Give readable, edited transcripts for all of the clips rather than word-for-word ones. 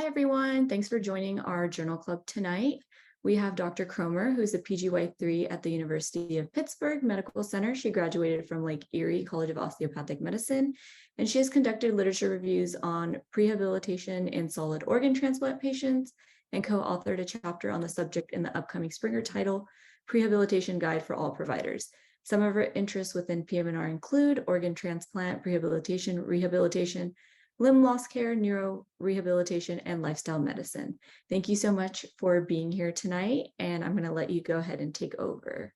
everyone. Thanks for joining our journal club tonight. We have Dr. Kromer, who's a PGY3 at the University of Pittsburgh Medical Center. She graduated from Lake Erie College of Osteopathic Medicine, and she has conducted literature reviews on prehabilitation in solid organ transplant patients and co-authored a chapter on the subject in the upcoming Springer title, Prehabilitation Guide for All Providers. Some of her interests within PM&R include organ transplant, prehabilitation, rehabilitation, limb loss care, neuro rehabilitation, and lifestyle medicine. Thank you so much for being here tonight, and I'm going to let you go ahead and take over.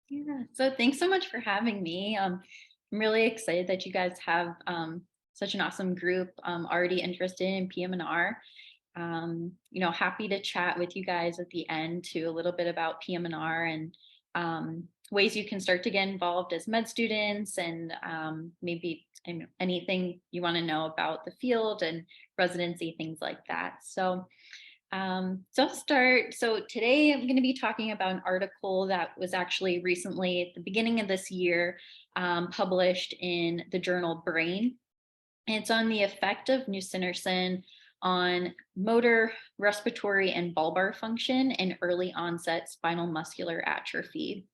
Yeah, so thanks so much for having me. I'm really excited that you guys have such an awesome group already interested in PM&R. Happy to chat with you guys at the end too, a little bit about PM&R and ways you can start to get involved as med students and maybe anything you want to know about the field and residency, things like that. So I'll start. So today I'm going to be talking about an article that was actually recently at the beginning of this year published in the journal Brain. And it's on the effect of nusinersen on motor, respiratory, and bulbar function in early onset spinal muscular atrophy.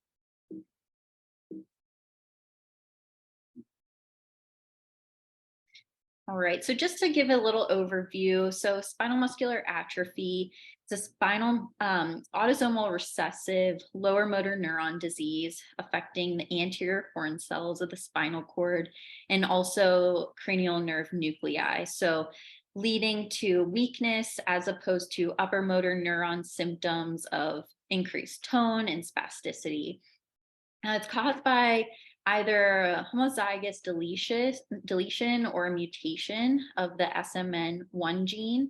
All right, so just to give a little overview, so spinal muscular atrophy is a spinal autosomal recessive lower motor neuron disease affecting the anterior horn cells of the spinal cord and also cranial nerve nuclei. So leading to weakness as opposed to upper motor neuron symptoms of increased tone and spasticity. Now, it's caused by either a homozygous deletion or a mutation of the SMN1 gene,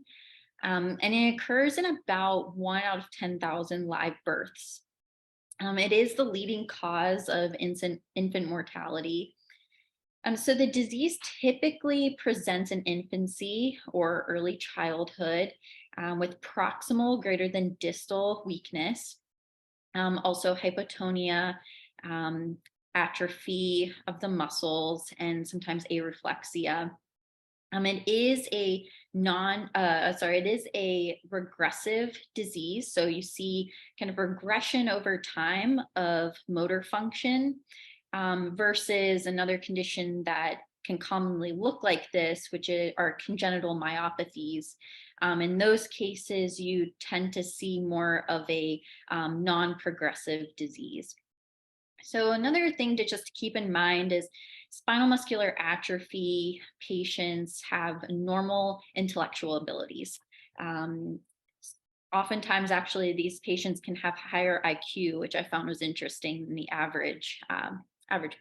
and it occurs in about 1 out of 10,000 live births. It is the leading cause of infant mortality. So the disease typically presents in infancy or early childhood with proximal greater than distal weakness, also hypotonia, atrophy of the muscles, and sometimes areflexia. It is a regressive disease. So you see kind of regression over time of motor function versus another condition that can commonly look like this, which are congenital myopathies. In those cases, you tend to see more of a non-progressive disease. So another thing to just keep in mind is spinal muscular atrophy patients have normal intellectual abilities. Oftentimes, actually, these patients can have higher IQ, which I found was interesting than the average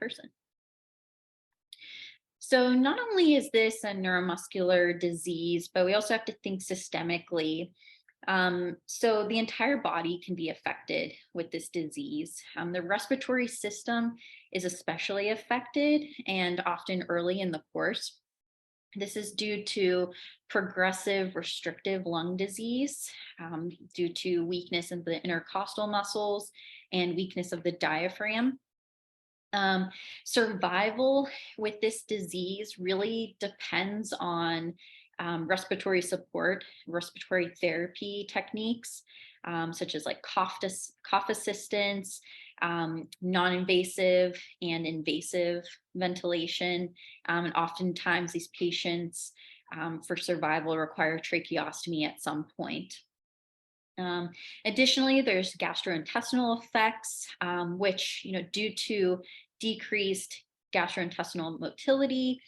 person. So not only is this a neuromuscular disease, but we also have to think systemically. So the entire body can be affected with this disease. The respiratory system is especially affected and often early in the course. This is due to progressive restrictive lung disease, due to weakness in the intercostal muscles and weakness of the diaphragm. Survival with this disease really depends on respiratory support, respiratory therapy techniques, such as like cough assistance, non-invasive and invasive ventilation. And oftentimes these patients for survival require tracheostomy at some point. Additionally, there's gastrointestinal effects, which, due to decreased gastrointestinal motility.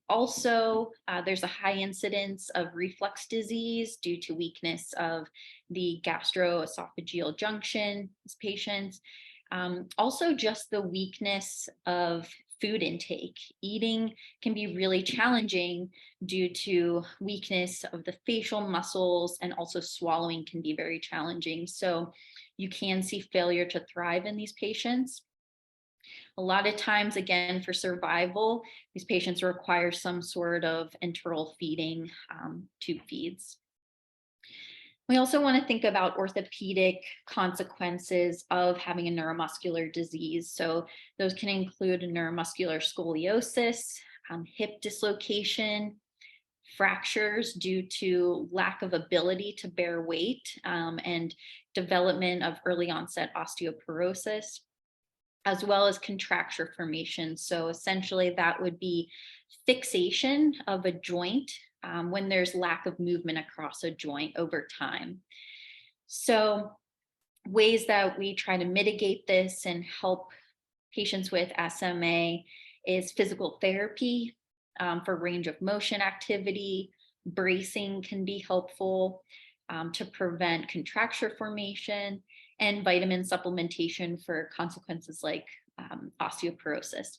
Also, there's a high incidence of reflux disease due to weakness of the gastroesophageal junction in patients. Also, just the weakness of food intake. Eating can be really challenging due to weakness of the facial muscles, and also swallowing can be very challenging. So you can see failure to thrive in these patients. A lot of times, again, for survival, these patients require some sort of enteral feeding, tube feeds. We also want to think about orthopedic consequences of having a neuromuscular disease. So those can include neuromuscular scoliosis, hip dislocation, fractures due to lack of ability to bear weight, and development of early onset osteoporosis, as well as contracture formation. So essentially, that would be fixation of a joint when there's lack of movement across a joint over time. So ways that we try to mitigate this and help patients with SMA is physical therapy for range of motion activity. Bracing can be helpful to prevent contracture formation, and vitamin supplementation for consequences like osteoporosis.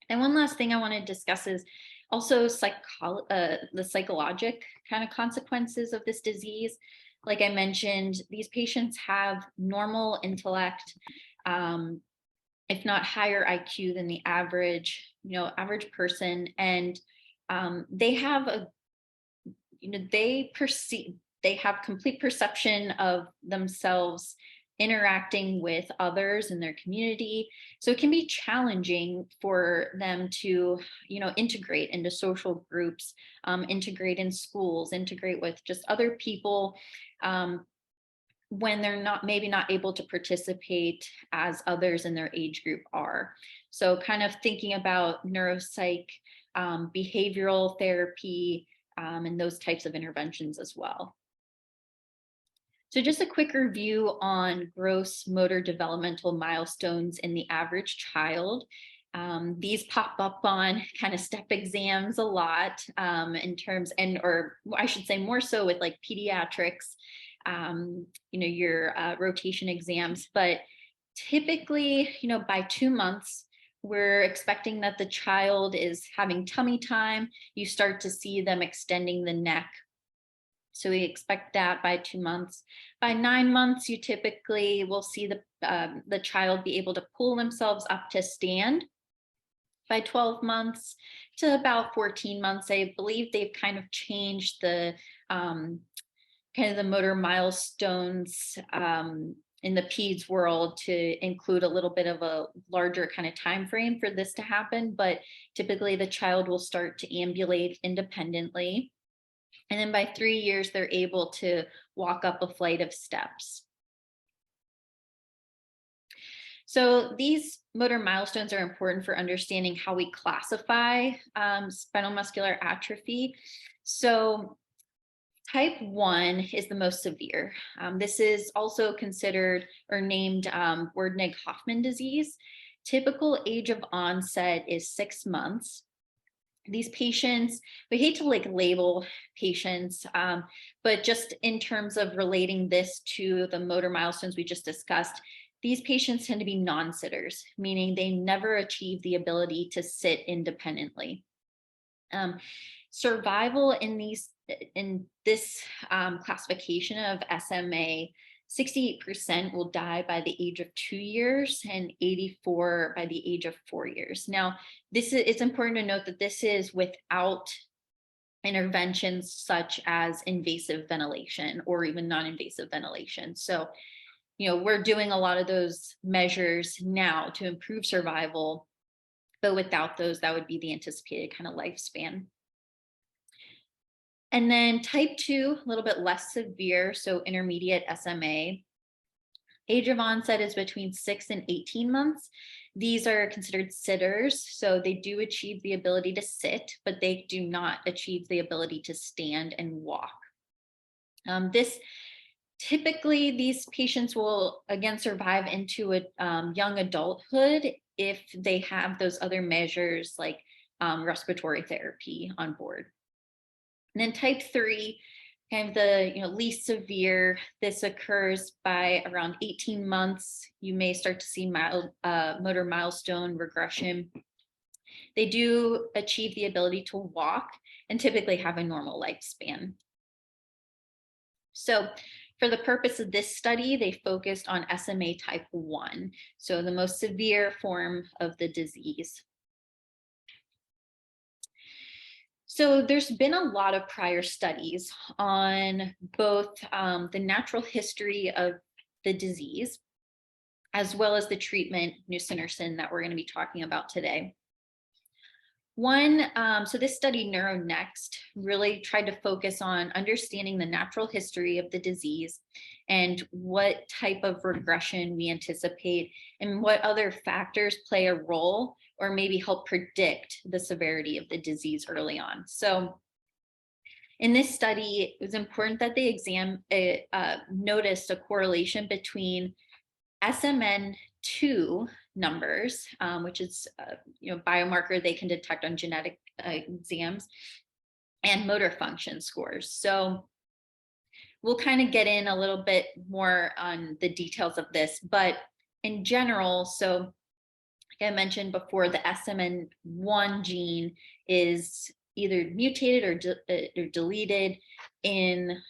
And one last thing I want to discuss is also the psychologic kind of consequences of this disease. Like I mentioned, these patients have normal intellect, if not higher IQ than the average person, and they have they have complete perception of themselves interacting with others in their community. So it can be challenging for them to, integrate into social groups, integrate in schools, integrate with just other people, when they're maybe not able to participate as others in their age group are. So kind of thinking about neuropsych, behavioral therapy, and those types of interventions as well. So just a quick review on gross motor developmental milestones in the average child. These pop up on kind of step exams a lot, in terms, or I should say more so with like pediatrics, your rotation exams. But typically, by 2 months, we're expecting that the child is having tummy time. You start to see them extending the neck. So we expect that by 2 months. By 9 months, you typically will see the child be able to pull themselves up to stand. By 12 months to about 14 months, I believe they've kind of changed the the motor milestones in the peds world to include a little bit of a larger kind of time frame for this to happen. But typically the child will start to ambulate independently. And then by 3 years, they're able to walk up a flight of steps. So these motor milestones are important for understanding how we classify spinal muscular atrophy. So type 1 is the most severe. This is also considered or named Werdnig-Hoffmann disease. Typical age of onset is 6 months. These patients, we hate to label patients, but just in terms of relating this to the motor milestones we just discussed, these patients tend to be non-sitters, meaning they never achieve the ability to sit independently. Survival in this classification of SMA, 68% will die by the age of 2 years and 84% by the age of 4 years. Now, it's important to note that this is without interventions such as invasive ventilation or even non-invasive ventilation. So, we're doing a lot of those measures now to improve survival, but without those, that would be the anticipated kind of lifespan. And then type 2, a little bit less severe, so intermediate SMA. Age of onset is between 6 and 18 months. These are considered sitters, so they do achieve the ability to sit, but they do not achieve the ability to stand and walk. Typically, these patients will again survive into a young adulthood if they have those other measures like respiratory therapy on board. And then type 3, kind of the least severe. This occurs by around 18 months. You may start to see mild motor milestone regression. They do achieve the ability to walk and typically have a normal lifespan. So for the purpose of this study, they focused on SMA type 1, so the most severe form of the disease. So there's been a lot of prior studies on both the natural history of the disease, as well as the treatment, nusinersen, that we're going to be talking about today. So this study, NeuroNext, really tried to focus on understanding the natural history of the disease and what type of regression we anticipate and what other factors play a role or maybe help predict the severity of the disease early on. So in this study, it was important that they noticed a correlation between SMN2 numbers, which is biomarker they can detect on genetic exams, and motor function scores. So we'll kind of get in a little bit more on the details of this, but in general, so like I mentioned before, the SMN1 gene is either mutated or deleted in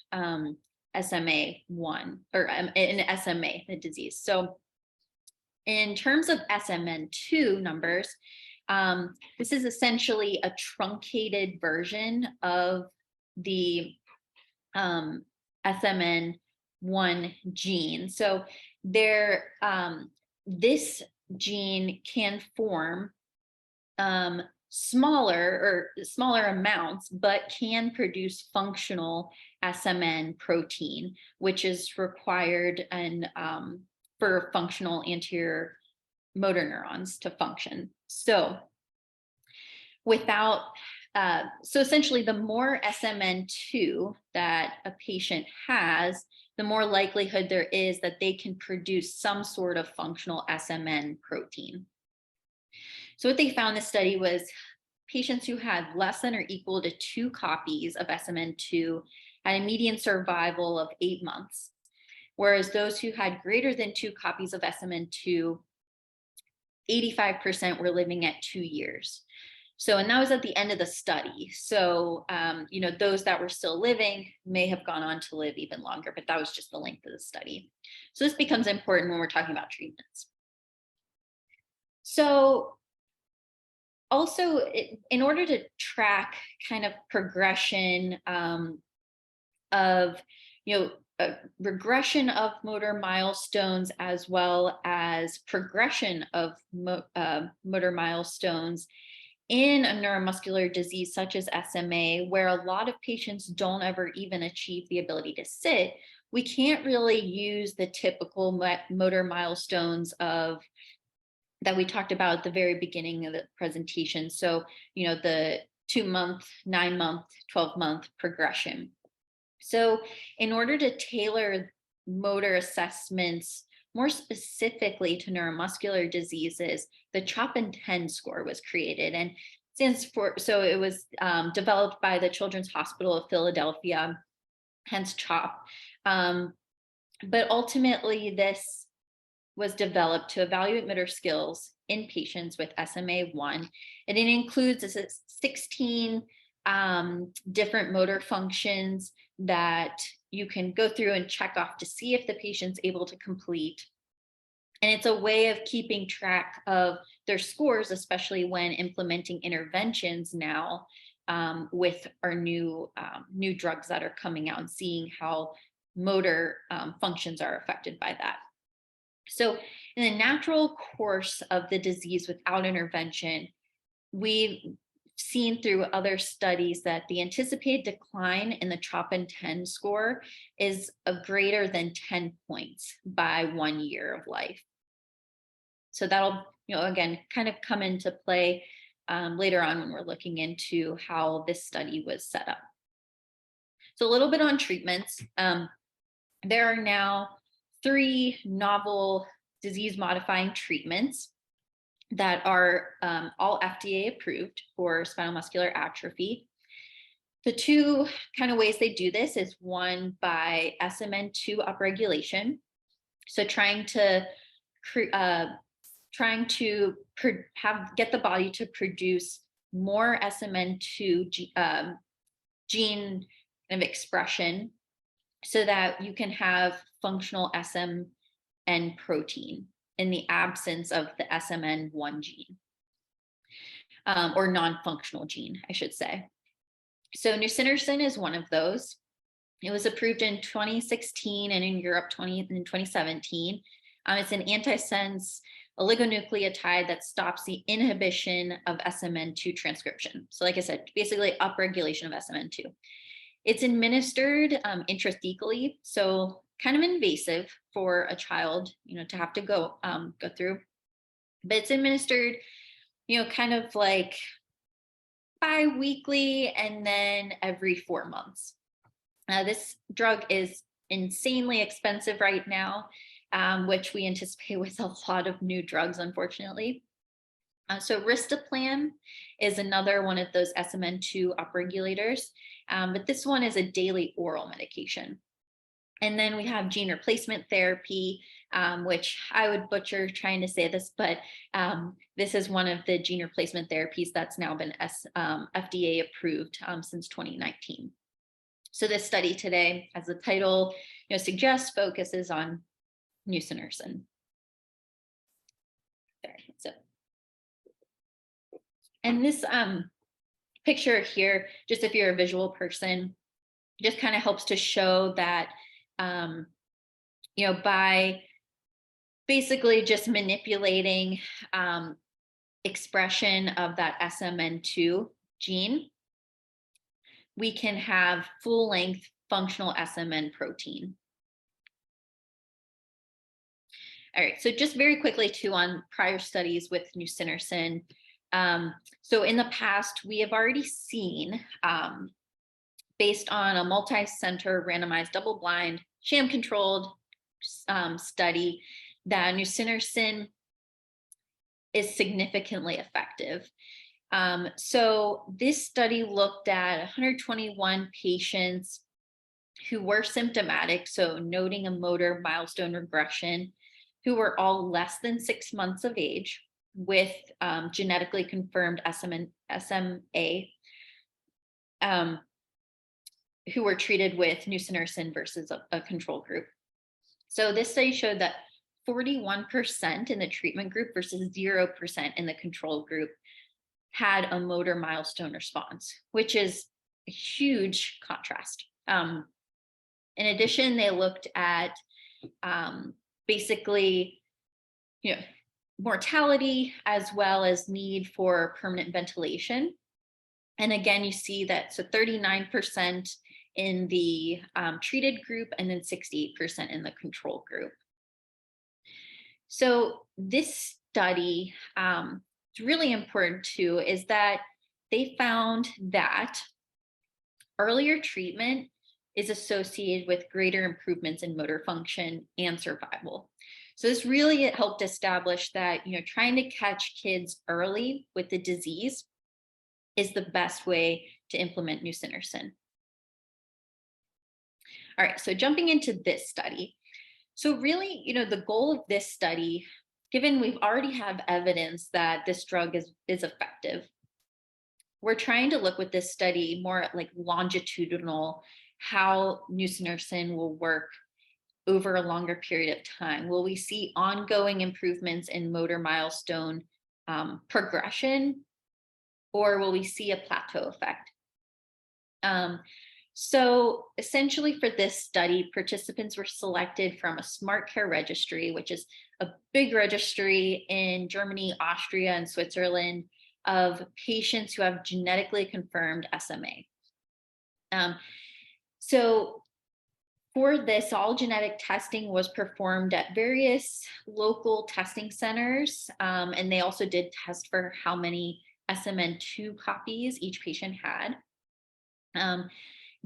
SMA1 or in SMA, the disease. So in terms of SMN2 numbers, this is essentially a truncated version of the SMN1 gene. So this gene can form smaller amounts, but can produce functional SMN protein, which is required for functional anterior motor neurons to function. So essentially, the more SMN2 that a patient has, the more likelihood there is that they can produce some sort of functional SMN protein. So what they found in this study was patients who had less than or equal to 2 copies of SMN2 had a median survival of 8 months, whereas those who had greater than 2 copies of SMN2, 85% were living at 2 years. So, and that was at the end of the study. So, those that were still living may have gone on to live even longer, but that was just the length of the study. So this becomes important when we're talking about treatments. So also, in order to track kind of progression of, regression of motor milestones as well as progression of motor milestones in a neuromuscular disease such as SMA, where a lot of patients don't ever even achieve the ability to sit, we can't really use the typical motor milestones that we talked about at the very beginning of the presentation. So, the 2-month, 9-month, 12-month progression. So in order to tailor motor assessments more specifically to neuromuscular diseases, the CHOP and 10 score was created. And so it was developed by the Children's Hospital of Philadelphia, hence CHOP. But ultimately, this was developed to evaluate motor skills in patients with SMA1. And it includes 16 different motor functions that you can go through and check off to see if the patient's able to complete. And it's a way of keeping track of their scores, especially when implementing interventions now with our new drugs that are coming out, and seeing how motor functions are affected by that. So in the natural course of the disease without intervention, we've seen through other studies that the anticipated decline in the CHOP and 10 score is a greater than 10 points by 1 year of life. So that'll, again, kind of come into play later on when we're looking into how this study was set up. So a little bit on treatments. There are now 3 novel disease-modifying treatments that are all FDA approved for spinal muscular atrophy. The 2 kind of ways they do this is one by SMN2 upregulation. So trying to get the body to produce more SMN2 gene of expression so that you can have functional SMN protein in the absence of the SMN1 gene, or non-functional gene, I should say. So nusinersen is one of those. It was approved in 2016 and in Europe in 2017. It's an antisense oligonucleotide that stops the inhibition of SMN2 transcription. So like I said, basically upregulation of SMN2. It's administered intrathecally, so kind of invasive for a child, to have to go through. But it's administered, kind of like bi-weekly and then every 4 months. This drug is insanely expensive right now, which we anticipate with a lot of new drugs, unfortunately. So Ristaplan is another one of those SMN2 upregulators, but this one is a daily oral medication. And then we have gene replacement therapy, which I would butcher trying to say this, but this is one of the gene replacement therapies that's now been FDA approved since 2019. So this study today, as the title suggests, focuses on nusinersen. So, and this picture here, just if you're a visual person, just kind of helps to show that, by basically just manipulating expression of that SMN2 gene, we can have full-length functional SMN protein. All right, so just very quickly too on prior studies with nusinersen. So in the past, we have already seen, based on a multi-center randomized double-blind sham-controlled study, that nusinersen is significantly effective. So this study looked at 121 patients who were symptomatic, so noting a motor milestone regression, who were all less than 6 months of age with genetically confirmed SMA, who were treated with nusinersen versus a control group. So this study showed that 41% in the treatment group versus 0% in the control group had a motor milestone response, which is a huge contrast. In addition, they looked at basically, mortality as well as need for permanent ventilation. And again, you see that, so 39% in the treated group and then 68% in the control group. So this study, it's really important too, is that they found that earlier treatment is associated with greater improvements in motor function and survival. So this really helped establish that, trying to catch kids early with the disease is the best way to implement nusinersen. All right, so jumping into this study. So really, the goal of this study, given we've already have evidence that this drug is effective, we're trying to look with this study more at like longitudinal, how nusinersen will work over a longer period of time. Will we see ongoing improvements in motor milestone progression, or will we see a plateau effect? So essentially for this study, participants were selected from a smart care registry, which is a big registry in Germany, Austria, and Switzerland of patients who have genetically confirmed SMA. So for this, all genetic testing was performed at various local testing centers, and they also did test for how many SMN2 copies each patient had.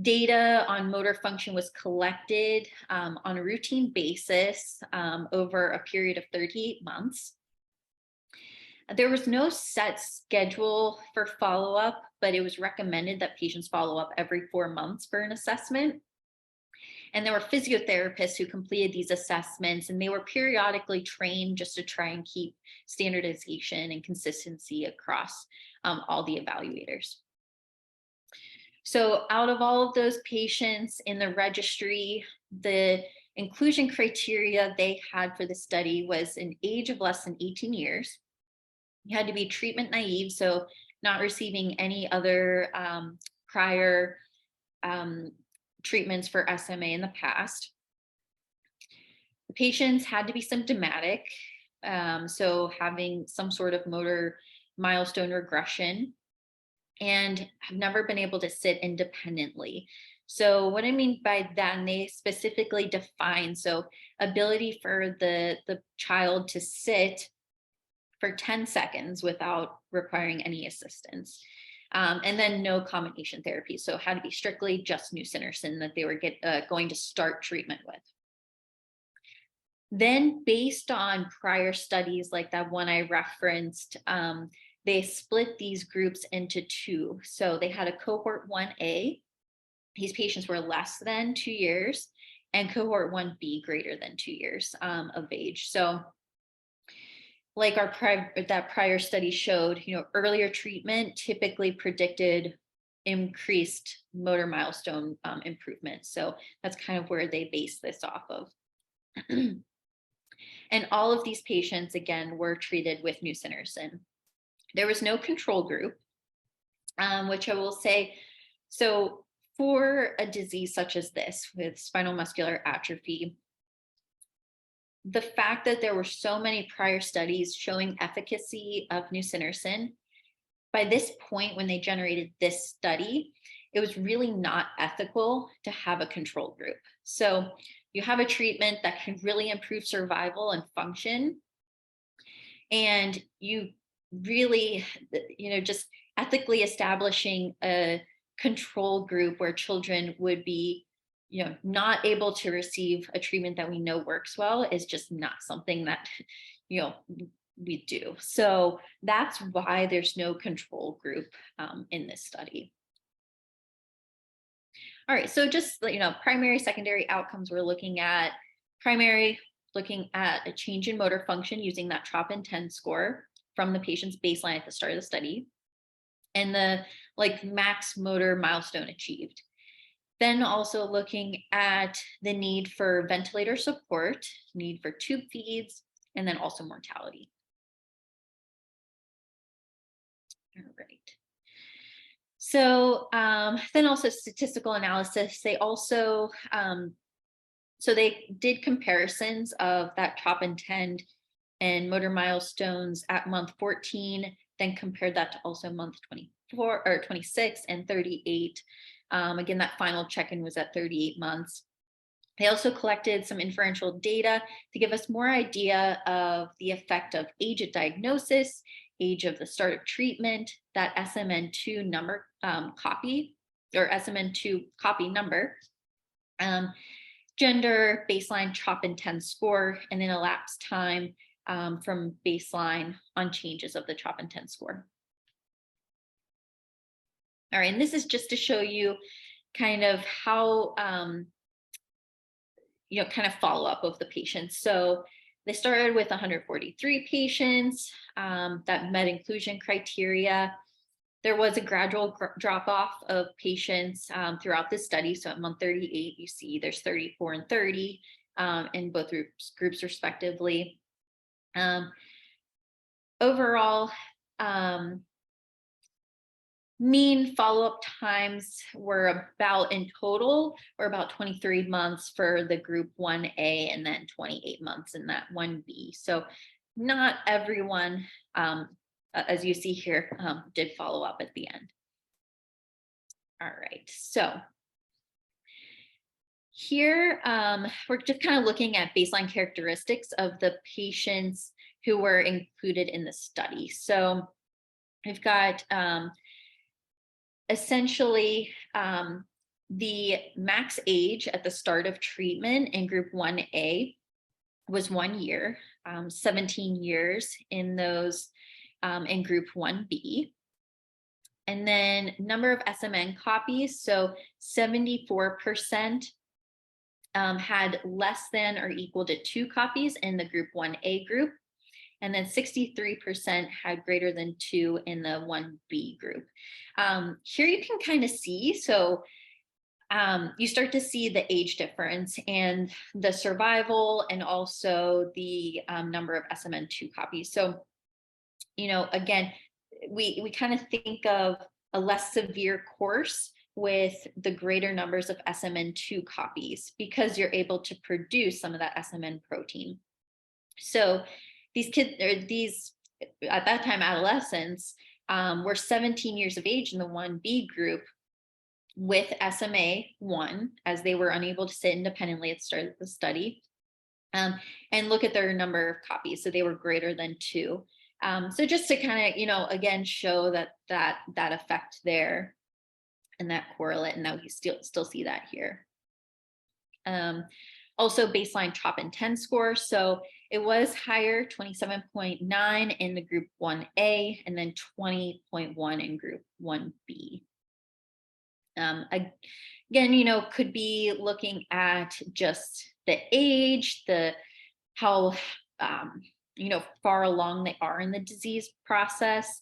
Data on motor function was collected on a routine basis over a period of 38 months. There was no set schedule for follow-up, but it was recommended that patients follow up every 4 months for an assessment. And there were physiotherapists who completed these assessments, and they were periodically trained just to try and keep standardization and consistency across all the evaluators. So out of all of those patients in the registry, the inclusion criteria they had for the study was an age of less than 18 years. You had to be treatment naive, so not receiving any other prior treatments for SMA in the past. The patients had to be symptomatic. So having some sort of motor milestone regression, and have never been able to sit independently. So what I mean by that, and they specifically define, so ability for the child to sit for 10 seconds without requiring any assistance. And then no combination therapy. So had to be strictly just nusinersen that they were going to start treatment with. Then based on prior studies like that one I referenced, they split these groups into two. So they had a cohort 1A. These patients were less than 2 years, and cohort 1B greater than 2 years of age. So like that prior study showed, earlier treatment typically predicted increased motor milestone improvement. So that's kind of where they base this off of. And all of these patients, again, were treated with nusinersen. There was no control group, which I will say, so for a disease such as this with spinal muscular atrophy, the fact that there were so many prior studies showing efficacy of nusinersen, by this point when they generated this study, it was really not ethical to have a control group. So you have a treatment that can really improve survival and function, and you really, just ethically establishing a control group where children would be, not able to receive a treatment that we know works well is just not something that, we do. So that's why there's no control group in this study. All right, so just, primary, secondary outcomes we're looking at. Primary, looking at a change in motor function using that CHOP-INTEND score from the patient's baseline at the start of the study, and the max motor milestone achieved. Then also looking at the need for ventilator support, need for tube feeds, and then also mortality. All right. So then also statistical analysis, they also, so they did comparisons of that CHOP-INTEND and motor milestones at month 14, then compared that to also month 24 or 26 and 38. Again, that final check-in was at 38 months. They also collected some inferential data to give us more idea of the effect of age at diagnosis, age of the start of treatment, that SMN2 number copy, or SMN2 copy number, gender, baseline CHOP-INTEND score, and then elapsed time from baseline on changes of the CHOP-INTEND score. All right, and this is just to show you kind of how, kind of follow-up of the patients. So they started with 143 patients that met inclusion criteria. There was a gradual drop-off of patients throughout this study. So at month 38, you see there's 34 and 30 in both groups respectively. Overall, mean follow-up times were about, in total, were about 23 months for the group 1A and then 28 months in that 1B. So not everyone, as you see here, did follow up at the end. All right, so here we're just kind of looking at baseline characteristics of the patients who were included in the study. So we've got essentially the max age at the start of treatment in group 1A was 1 year, 17 years in those in group 1B. And then number of SMN copies, so 74% had less than or equal to 2 copies in the group 1A group. And then 63% had greater than 2 in the 1B group. Here you can kind of see, so you start to see the age difference and the survival and also the number of SMN2 copies. So, again, we kind of think of a less severe course with the greater numbers of SMN2 copies because you're able to produce some of that SMN protein. So these kids, or these, at that time, adolescents, were 17 years of age in the 1B group with SMA1, as they were unable to sit independently at the start of the study. And look at their number of copies. So they were greater than 2. So just to kind of, again, show that effect there and that correlate, and that we still see that here. Also baseline CHOP INTEND score. So it was higher, 27.9 in the group 1A, and then 20.1 in group 1B. Again, could be looking at just the age, how far along they are in the disease process.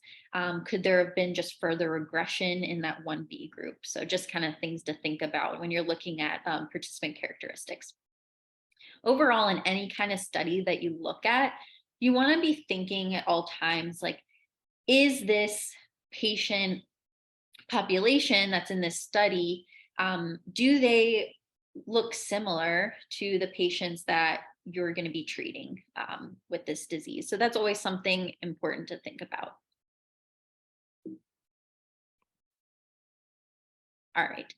Could there have been just further regression in that 1B group? So just kind of things to think about when you're looking at participant characteristics. Overall, in any kind of study that you look at, you want to be thinking at all times, like, is this patient population that's in this study, do they look similar to the patients that you're going to be treating with this disease? So that's always something important to think about. All right.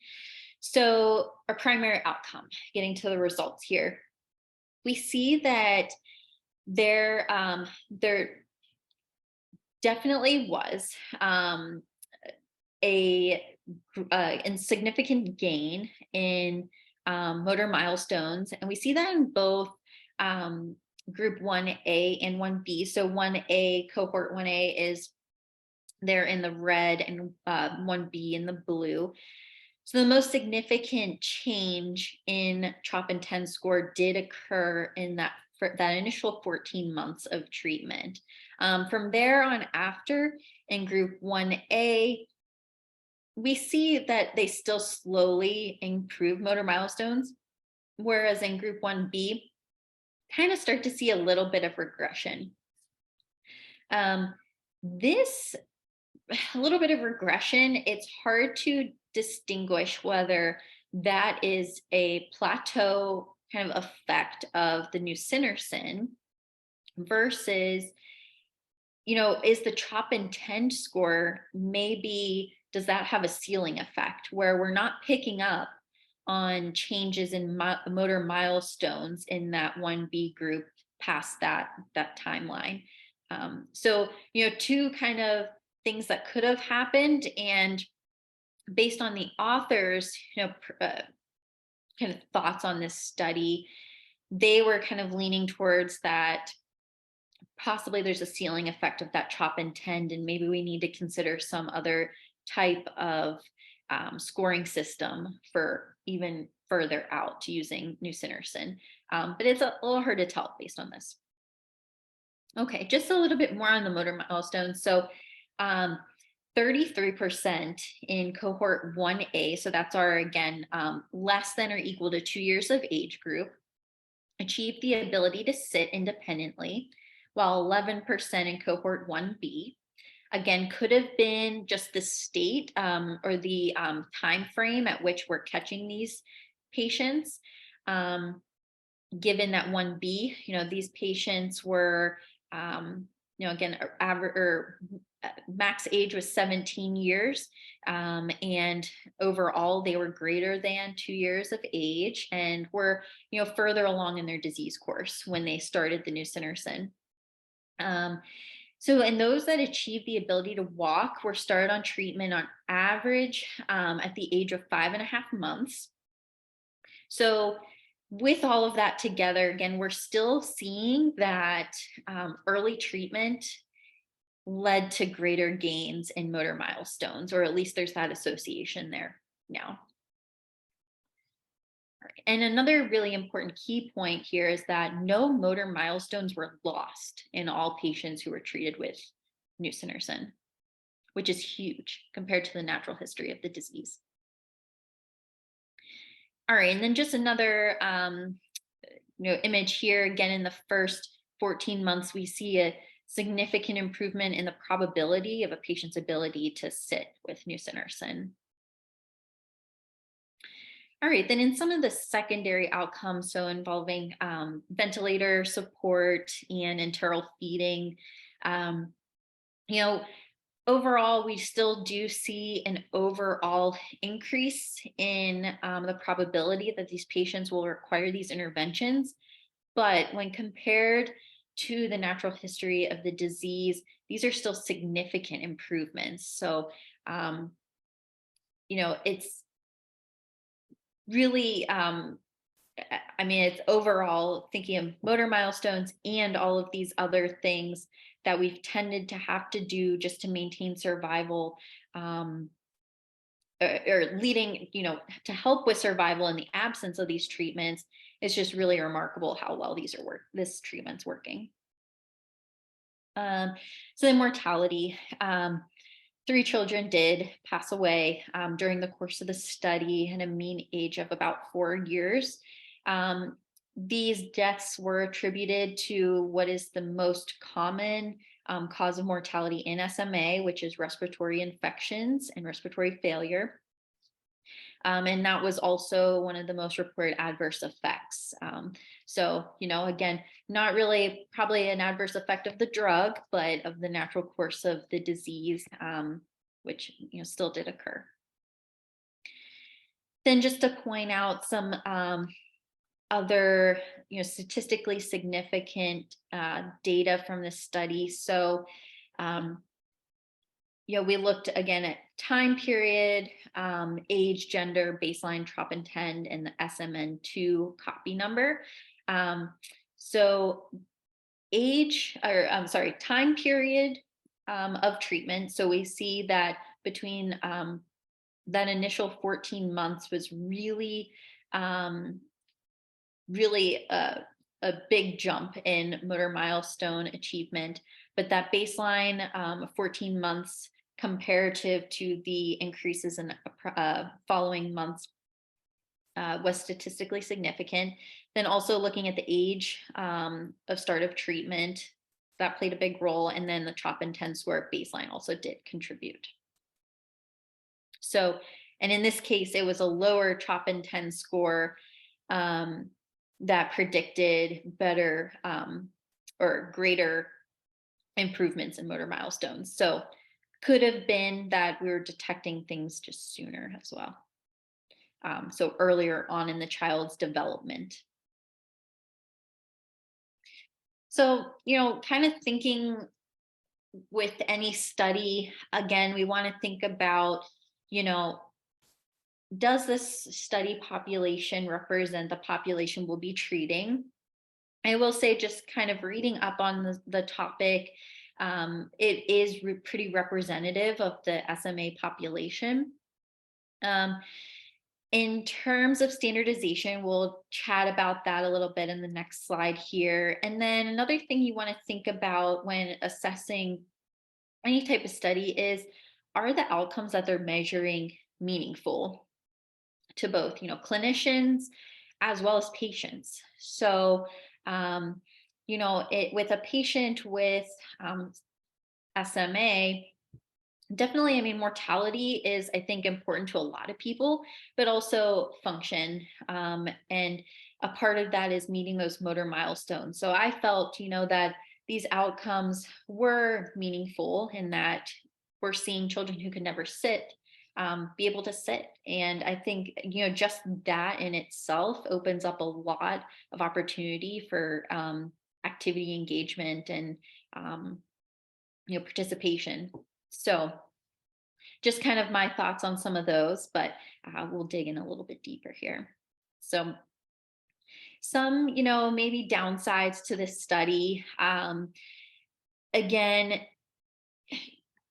So our primary outcome, getting to the results here, we see that there definitely was a significant gain in motor milestones, and we see that in both group 1A and 1B. So 1A, cohort 1A is there in the red, and 1B in the blue. So the most significant change in CHOP INTEND score did occur in that initial 14 months of treatment. From there on after, in group 1A, we see that they still slowly improve motor milestones, whereas in group 1B, kind of start to see a little bit of regression. This a little bit of regression, it's hard to distinguish whether that is a plateau kind of effect of the nusinersen versus, is the CHOP INTEND score, maybe does that have a ceiling effect where we're not picking up on changes in motor milestones in that 1B group past that timeline. So, two kind of things that could have happened, and based on the authors, kind of thoughts on this study, they were kind of leaning towards that possibly there's a ceiling effect of that CHOP INTEND, and maybe we need to consider some other type of scoring system for even further out using nusinersen. But it's a little hard to tell based on this. Okay, just a little bit more on the motor milestones. So 33% in cohort 1A, so that's our, again, less than or equal to 2 years of age group, achieved the ability to sit independently, while 11% in cohort 1B, again, could have been just the state or the time frame at which we're catching these patients. Given that 1B, these patients were, again, average or max age was 17 years. And overall, they were greater than 2 years of age and were, further along in their disease course when they started the nusinersen. So in those that achieved the ability to walk were started on treatment on average at the age of 5.5 months. So with all of that together, again, we're still seeing that early treatment led to greater gains in motor milestones, or at least there's that association there now. And another really important key point here is that no motor milestones were lost in all patients who were treated with nusinersen, which is huge compared to the natural history of the disease. All right, and then just another image here. Again, in the first 14 months, we see a significant improvement in the probability of a patient's ability to sit with nusinersen. All right, then in some of the secondary outcomes, so involving ventilator support and enteral feeding, um, you know, overall, we still do see an overall increase in the probability that these patients will require these interventions. But when compared to the natural history of the disease, these are still significant improvements. So, um, it's really, I mean, it's overall thinking of motor milestones and all of these other things that we've tended to have to do just to maintain survival, um, or leading, to help with survival in the absence of these treatments. It's just really remarkable how well this treatment's working. Um, so then mortality. 3 children did pass away during the course of the study at a mean age of about 4 years. Um, these deaths were attributed to what is the most common cause of mortality in SMA, which is respiratory infections and respiratory failure. And that was also one of the most reported adverse effects. So, again, not really probably an adverse effect of the drug, but of the natural course of the disease, which, still did occur. Then just to point out some other, statistically significant data from this study. So, um, we looked again at time period, age, gender, baseline, troponin, and the SMN2 copy number. So age, or I'm sorry, time period of treatment. So we see that between that initial 14 months was really, really a big jump in motor milestone achievement. But that baseline 14 months comparative to the increases in following months was statistically significant. Then also looking at the age of start of treatment, that played a big role. And then the CHOP-INTEND score baseline also did contribute. So, and in this case, it was a lower CHOP-INTEND score that predicted better or greater improvements in motor milestones. So could have been that we were detecting things just sooner as well. So earlier on in the child's development. So, kind of thinking with any study, again, we want to think about, does this study population represent the population we'll be treating? I will say, just kind of reading up on the topic, it is pretty representative of the SMA population. In terms of standardization, we'll chat about that a little bit in the next slide here. And then another thing you want to think about when assessing any type of study is, are the outcomes that they're measuring meaningful to both, clinicians as well as patients? So, with a patient with SMA, definitely, I mean, mortality is, I think, important to a lot of people, but also function. And a part of that is meeting those motor milestones. So I felt, that these outcomes were meaningful in that we're seeing children who could never sit be able to sit. And I think, just that in itself opens up a lot of opportunity for activity engagement and, participation. So just kind of my thoughts on some of those, but we'll dig in a little bit deeper here. So some, maybe downsides to this study. Again,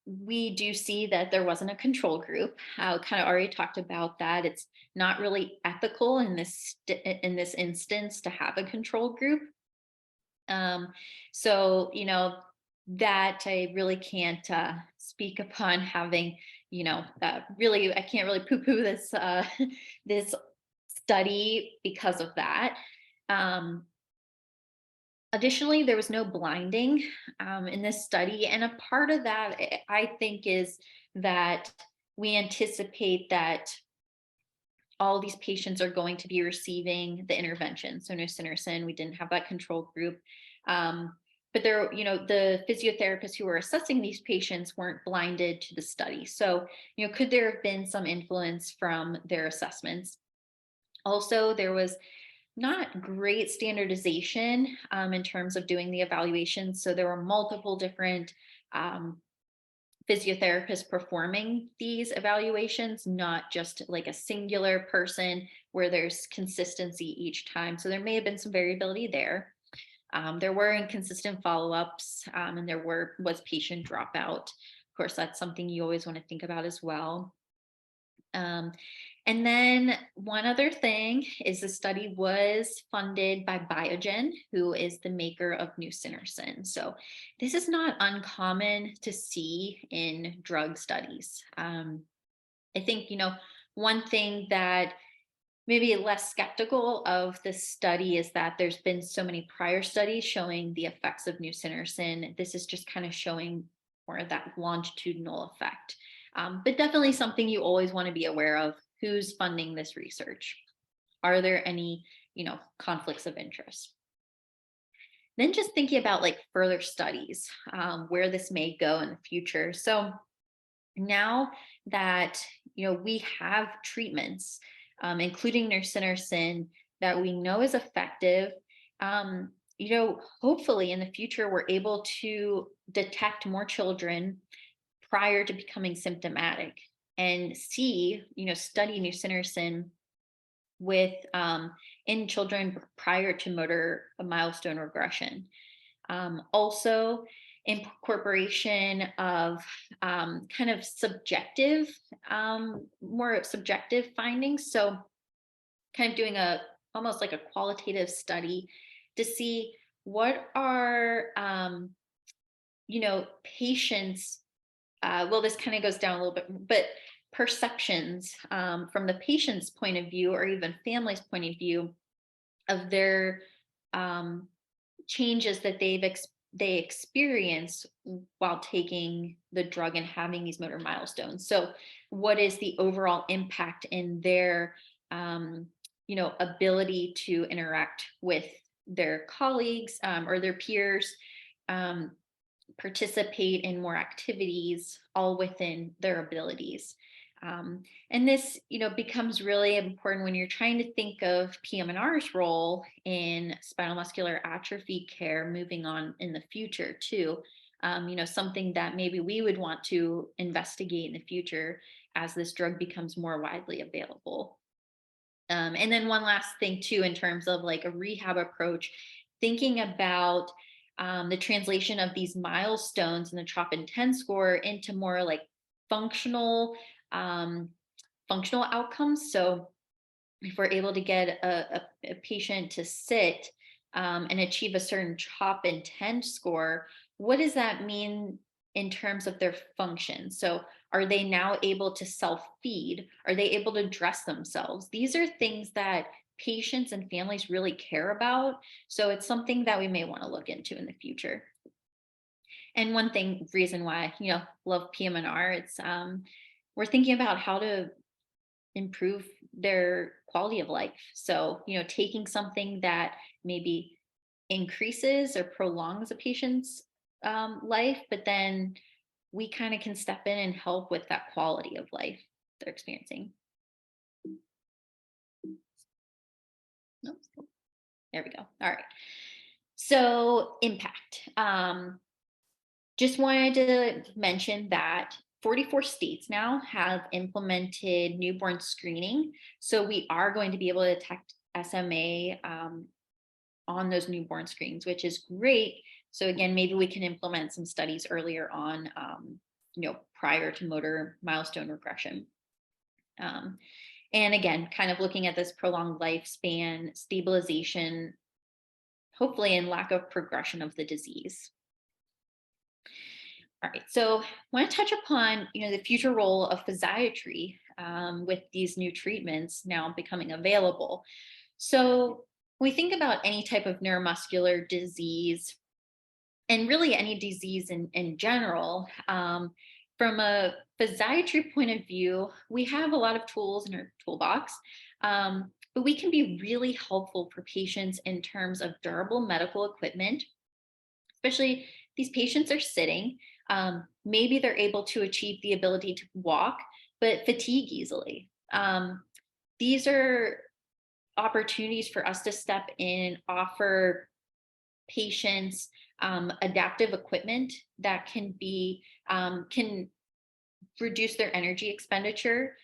we do see that there wasn't a control group. I kind of already talked about that. It's not really ethical in this instance to have a control group. So, that I really can't speak upon having, really, I can't really poo-poo this this study because of that. Additionally, there was no blinding in this study. And a part of that, I think, is that we anticipate that all these patients are going to be receiving the intervention. So nusinersen, we didn't have that control group. But there, the physiotherapists who were assessing these patients weren't blinded to the study. So, could there have been some influence from their assessments? Also, there was not great standardization in terms of doing the evaluations. So there were multiple different physiotherapists performing these evaluations, not just like a singular person where there's consistency each time. So there may have been some variability there. There were inconsistent follow-ups, and there was patient dropout. Of course, that's something you always want to think about as well. And then one other thing is the study was funded by Biogen, who is the maker of nusinersen. So this is not uncommon to see in drug studies. I think, one thing that maybe less skeptical of this study is that there's been so many prior studies showing the effects of nusinersen. This is just kind of showing more of that longitudinal effect. But definitely something you always want to be aware of. Who's funding this research? Are there any, conflicts of interest? Then just thinking about like further studies, where this may go in the future. So now that, we have treatments, including nusinersen, that we know is effective, hopefully in the future, we're able to detect more children prior to becoming symptomatic and see, study nusinersen with in children prior to motor milestone regression. Also, incorporation of kind of subjective, more subjective findings. So kind of doing almost like a qualitative study to see what are, patients, well, this kind of goes down a little bit, but perceptions from the patient's point of view or even family's point of view of their changes that they experience while taking the drug and having these motor milestones. So what is the overall impact in their ability to interact with their colleagues or their peers, participate in more activities, all within their abilities. And this, becomes really important when you're trying to think of PM&R's role in spinal muscular atrophy care moving on in the future too. Something that maybe we would want to investigate in the future as this drug becomes more widely available. And then one last thing too, in terms of like a rehab approach, thinking about the translation of these milestones and the Trop-10 score into more like functional outcomes. So if we're able to get a patient to sit and achieve a certain Trop-10 score, what does that mean in terms of their function? So are they now able to self-feed? Are they able to dress themselves? These are things that patients and families really care about. So it's something that we may want to look into in the future. And one reason why, love PM&R, it's we're thinking about how to improve their quality of life. So, taking something that maybe increases or prolongs a patient's life, but then we kind of can step in and help with that quality of life they're experiencing. Oops. There we go. All right. So impact. Just wanted to mention that 44 states now have implemented newborn screening. So we are going to be able to detect SMA on those newborn screens, which is great. So again, maybe we can implement some studies earlier on, prior to motor milestone regression. And again, kind of looking at this prolonged lifespan, stabilization, hopefully, and lack of progression of the disease. All right, so I want to touch upon, the future role of physiatry with these new treatments now becoming available. So when we think about any type of neuromuscular disease, and really any disease in general, from a physiatry point of view, we have a lot of tools in our toolbox. But we can be really helpful for patients in terms of durable medical equipment, especially these patients are sitting. Maybe they're able to achieve the ability to walk, but fatigue easily. These are opportunities for us to step in, offer patients adaptive equipment that can reduce their energy expenditure,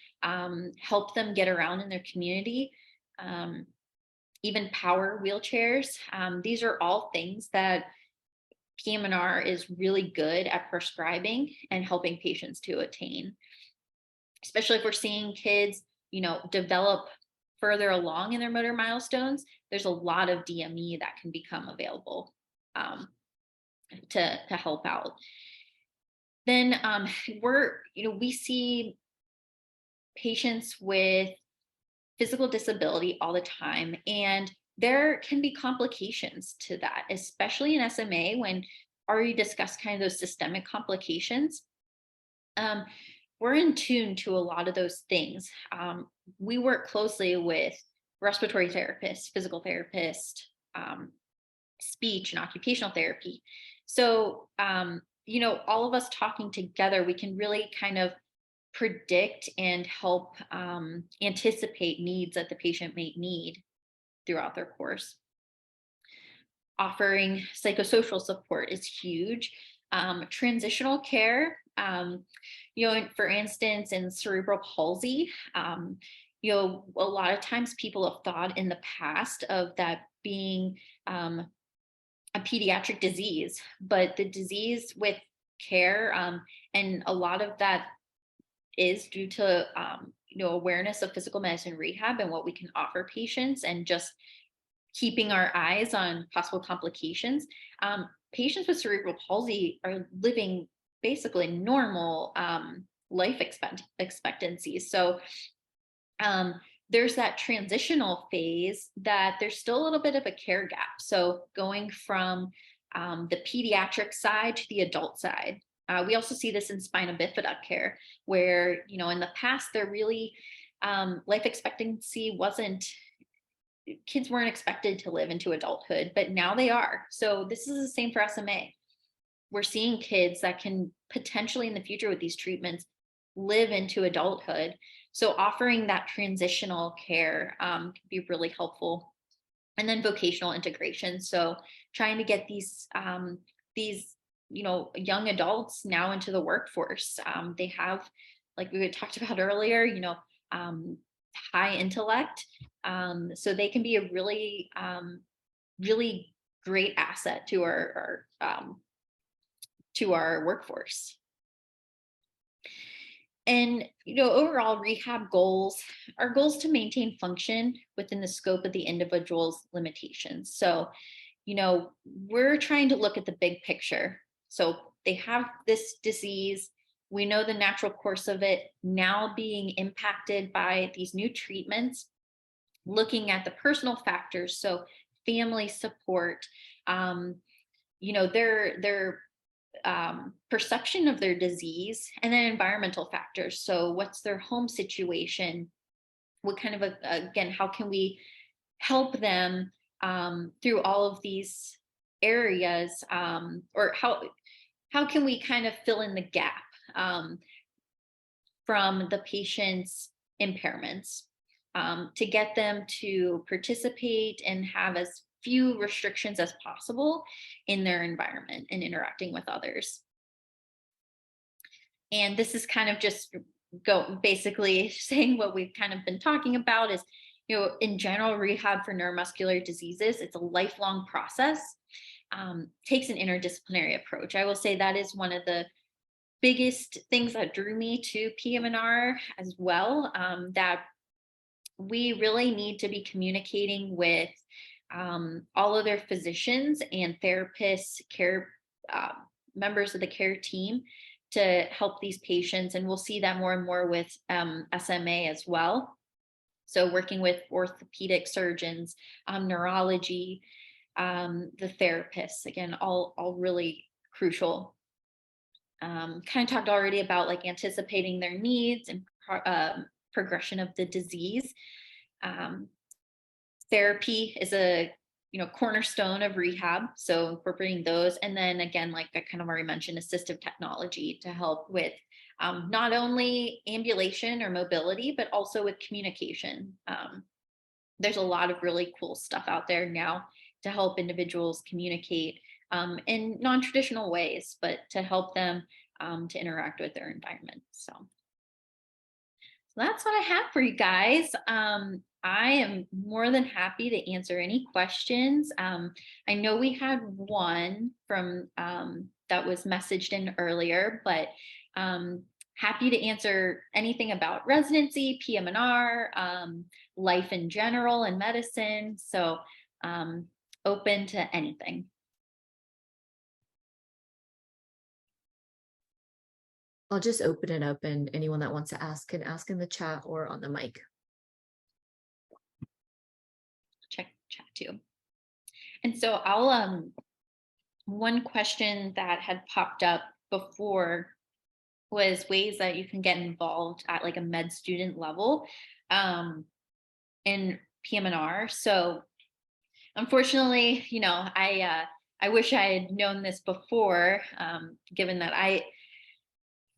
help them get around in their community, even power wheelchairs. These are all things that PM&R is really good at prescribing and helping patients to attain, especially if we're seeing kids, develop further along in their motor milestones. There's a lot of DME that can become available to help out. Then we see patients with physical disability all the time, and there can be complications to that, especially in SMA when already discussed kind of those systemic complications. We're in tune to a lot of those things. We work closely with respiratory therapists, physical therapists, speech and occupational therapy. So, all of us talking together, we can really kind of predict and help anticipate needs that the patient may need throughout their course. Offering psychosocial support is huge. Transitional care, for instance, in cerebral palsy, a lot of times people have thought in the past of that being a pediatric disease, but the disease with care, and a lot of that is due to awareness of physical medicine rehab and what we can offer patients, and just keeping our eyes on possible complications. Patients with cerebral palsy are living basically normal life expectancies. So there's that transitional phase that there's still a little bit of a care gap. So going from the pediatric side to the adult side. We also see this in spina bifida care, where, in the past, there really, life expectancy kids weren't expected to live into adulthood, but now they are. So this is the same for SMA. We're seeing kids that can potentially in the future with these treatments live into adulthood. So offering that transitional care can be really helpful. And then vocational integration. So trying to get these young adults now into the workforce. They have, like we had talked about earlier, high intellect. So they can be a really, really great asset to our workforce. And, overall rehab goals, our goals to maintain function within the scope of the individual's limitations. So, we're trying to look at the big picture. So they have this disease. We know the natural course of it now being impacted by these new treatments, looking at the personal factors. So family support, their perception of their disease, and then environmental factors. So what's their home situation? What kind of, again, how can we help them through all of these areas, or how can we kind of fill in the gap from the patient's impairments to get them to participate and have as few restrictions as possible in their environment and interacting with others. And this is kind of just basically saying what we've kind of been talking about is, in general, rehab for neuromuscular diseases, it's a lifelong process, takes an interdisciplinary approach. I will say that is one of the biggest things that drew me to PM&R as well, that we really need to be communicating with all of their physicians and therapists, care members of the care team to help these patients. And we'll see that more and more with SMA as well. So working with orthopedic surgeons, neurology, the therapists, again, all really crucial. Kind of talked already about like anticipating their needs and progression of the disease. Um, Therapy is a cornerstone of rehab, so incorporating those, and then again, like I kind of already mentioned, assistive technology to help with not only ambulation or mobility, but also with communication. There's a lot of really cool stuff out there now to help individuals communicate in non-traditional ways, but to help them to interact with their environment. So that's what I have for you guys. I am more than happy to answer any questions. I know we had one from that was messaged in earlier, but happy to answer anything about residency, PM&R, life in general, and medicine. So open to anything. I'll just open it up and anyone that wants to ask can ask in the chat or on the mic. Check chat too. And so I'll one question that had popped up before was ways that you can get involved at like a med student level in PM&R. So unfortunately, I wish I had known this before, given that I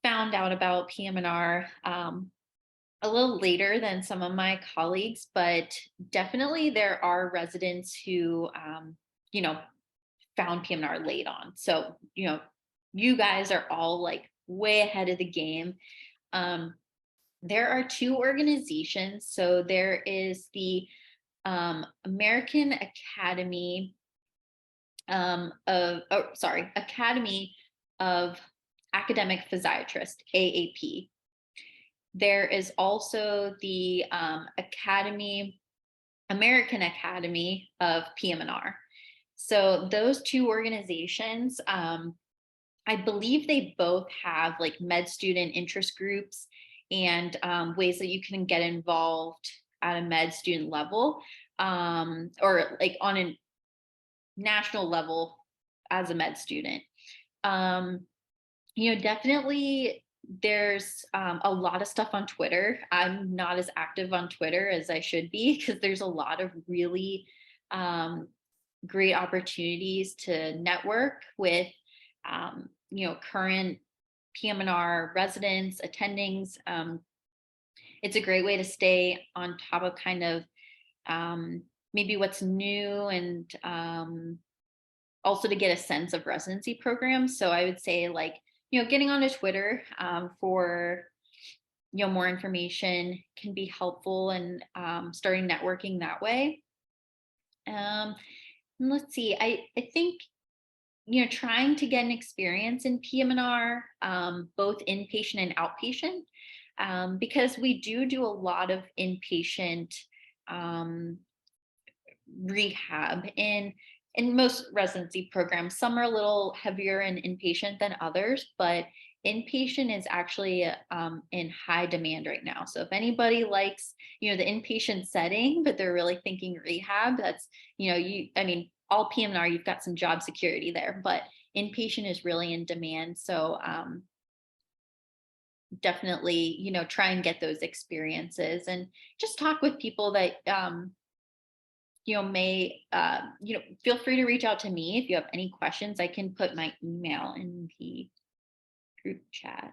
found out about PM&R a little later than some of my colleagues, but definitely there are residents who, found PM&R late on. So, you guys are all like way ahead of the game. There are two organizations. So there is the American Academy Academy of Academic Physiatrists, AAP. There is also the American Academy of PM&R. So those two organizations, I believe they both have like med student interest groups and ways that you can get involved at a med student level, or like on a national level as a med student. Definitely there's a lot of stuff on Twitter. I'm not as active on Twitter as I should be because there's a lot of really great opportunities to network with current PM&R residents, attendings. It's a great way to stay on top of kind of maybe what's new and also to get a sense of residency programs. So I would say like, getting onto Twitter for, more information can be helpful and starting networking that way. Let's see, I think, trying to get an experience in PM&R, both inpatient and outpatient, because we do a lot of inpatient rehab in most residency programs. Some are a little heavier in inpatient than others, but inpatient is actually in high demand right now. So if anybody likes, the inpatient setting, but they're really thinking rehab, that's, all PM&R, you've got some job security there, but inpatient is really in demand. So definitely, try and get those experiences and just talk with people that, may, feel free to reach out to me if you have any questions. I can put my email in the group chat.